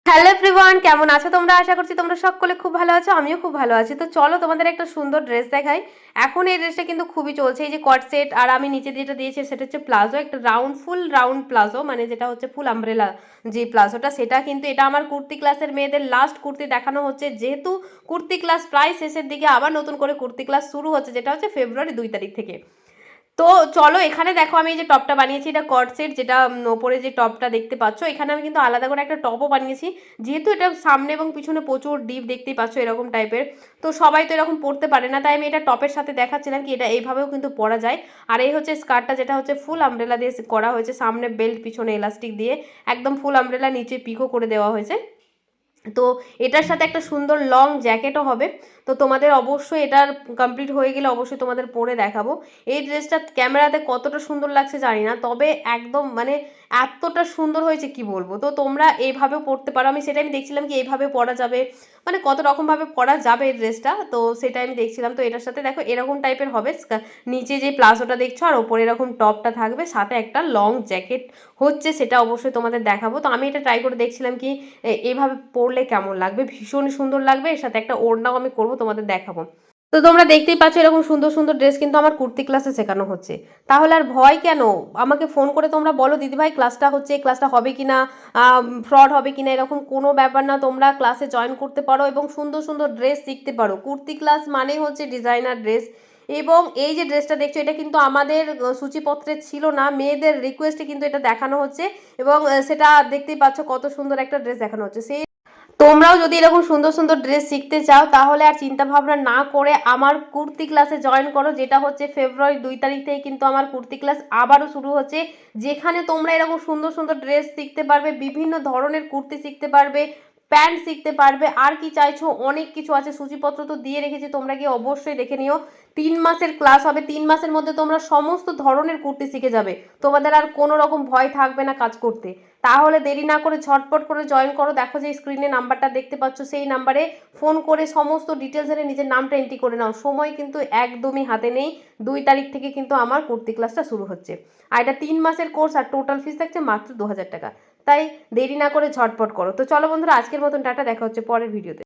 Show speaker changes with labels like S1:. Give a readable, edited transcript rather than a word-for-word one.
S1: Hello everyone, কেমন আছো তোমরা? আশা করছি তোমরা সকলে খুব ভালো আছো, আমিও খুব ভালো আছি। তো চলো তোমাদের একটা সুন্দর ড্রেস দেখাই। এখন এই ড্রেসটা কিন্তু খুবই চলছে, এই যে কট সেট, আর আমি নিচে যেটা দিয়েছি সেটা হচ্ছে প্লাজো, একটা ফুল রাউন্ড প্লাজো, মানে যেটা হচ্ছে ফুল আমব্রেলা যে প্লাজোটা, সেটা কিন্তু এটা আমার কুর্তি ক্লাসের মেয়েদের লাস্ট কুর্তি দেখানো হচ্ছে, যেহেতু কুর্তি ক্লাস প্রায় শেষের দিকে, আবার নতুন করে কুর্তি ক্লাস শুরু হচ্ছে, যেটা হচ্ছে ফেব্রুয়ারি 2 তারিখ থেকে। তো চলো এখানে দেখো আমি এই যে টপটা বানিয়েছি, এটা কট সেট, যেটা ওপরে যে টপটা দেখতে পাচ্ছ, এখানে আমি কিন্তু আলাদা করে একটা টপও বানিয়েছি, যেহেতু এটা সামনে এবং পিছনে প্রচুর ডিপ দেখতেই পাচ্ছ এরকম টাইপের। তো সবাই তো এরকম পরতে পারে না, তাই আমি এটা টপের সাথে দেখাচ্ছিলাম কি এটা এইভাবেও কিন্তু পরা যায়। আর এই হচ্ছে স্কার্টটা, যেটা হচ্ছে ফুল আমব্রেলা দিয়ে করা হয়েছে, সামনে বেল্ট পিছনে এলাস্টিক দিয়ে একদম ফুল আমব্রেলা, নিচে পিকো করে দেওয়া হয়েছে। তো এটার সাথে একটা সুন্দর লং জ্যাকেটও হবে। তো তোমাদের অবশ্যই এটার কমপ্লিট হয়ে গেলে অবশ্যই তোমাদের পরে দেখাবো। এই ড্রেসটা ক্যামেরাতে কতটা সুন্দর লাগছে জানি না, তবে একদম মানে এতটা সুন্দর হয়েছে কি বলবো। তো তোমরা এইভাবেও পরতে পারো, আমি সেটা আমি দেখছিলাম কি এইভাবে পরা যাবে, মানে কত রকমভাবে পরা যাবে এই ড্রেসটা, তো সেটা আমি দেখছিলাম। তো এটার সাথে দেখো এরকম টাইপের হবে, নিচে যে প্লাজোটা দেখছো আর ওপরে এরকম টপটা থাকবে, সাথে একটা লং জ্যাকেট হচ্ছে, সেটা অবশ্যই তোমাদের দেখাবো। তো আমি এটা ট্রাই করে দেখছিলাম কি এইভাবে পরলে কেমন লাগবে, ভীষণ সুন্দর লাগবে। এর সাথে একটা ওড়নাও আমি করব, তোমাদের দেখাবো। তো তোমরা দেখতেই পাচ্ছ এরকম সুন্দর সুন্দর ড্রেস কিন্তু আমার কুর্তি ক্লাসে শেখানো হচ্ছে। তাহলে আর ভয় কেন? আমাকে ফোন করে তোমরা বলো, দিদিভাই ক্লাসটা হচ্ছে, ক্লাসটা হবে কিনা, ফ্রড হবে কিনা, এরকম কোনো ব্যাপার না। তোমরা ক্লাসে জয়েন করতে পারো এবং সুন্দর সুন্দর ড্রেস শিখতে পারো। কুর্তি ক্লাস মানেই হচ্ছে ডিজাইনার ড্রেস। এবং এই যে ড্রেসটা দেখছো, এটা কিন্তু আমাদের সূচিপত্রে ছিল না, মেয়েদের রিকোয়েস্টে কিন্তু এটা দেখানো হচ্ছে। এবং সেটা দেখতেই পাচ্ছ কত সুন্দর একটা ড্রেস দেখানো হচ্ছে। সেই তোমরাও যদি এরকম সুন্দর সুন্দর ড্রেস শিখতে চাও, তাহলে আর চিন্তা ভাবনা না করে আমার কুর্তি ক্লাসে জয়েন করো, যেটা হচ্ছে ফেব্রুয়ারি 2 তারিখ থেকে কিন্তু আমার কুর্তি ক্লাস আবারও শুরু হচ্ছে, যেখানে তোমরা এরকম সুন্দর সুন্দর ড্রেস শিখতে পারবে, বিভিন্ন ধরনের কুর্তি শিখতে পারবে, প্যান্ট শিখতে পারবে, আর কি চাইছো অনেক কিছু আছে। সূচিপত্র তো দিয়ে রেখেছি, তোমরা গিয়ে অবশ্যই দেখে নিও। 3 মাসের ক্লাস হবে, 3 মাসের মধ্যে তোমরা সমস্ত ধরনের কুর্তি শিখে যাবে, তোমাদের আর কোনো রকম ভয় থাকবে না কাজ করতে। তাহলে দেরি না করে ঝটপট করে জয়েন করো। দেখো যে স্ক্রিনে নাম্বারটা দেখতে পাচ্ছ, সেই নাম্বারে ফোন করে সমস্ত ডিটেলস এনে নিজের নামটা এন্ট্রি করে নাও। সময় কিন্তু একদমই হাতে নেই, 2 তারিখ থেকে কিন্তু আমার কুর্তি ক্লাসটা শুরু হচ্ছে। আর এটা 3 মাসের কোর্স, আর টোটাল ফিস থাকছে মাত্র 2000 টাকা। তাই দেরি না করে ঝটপট করো। তো চলো বন্ধুরা, আজকের মতন টাটা, দেখা হচ্ছে পরের ভিডিওতে।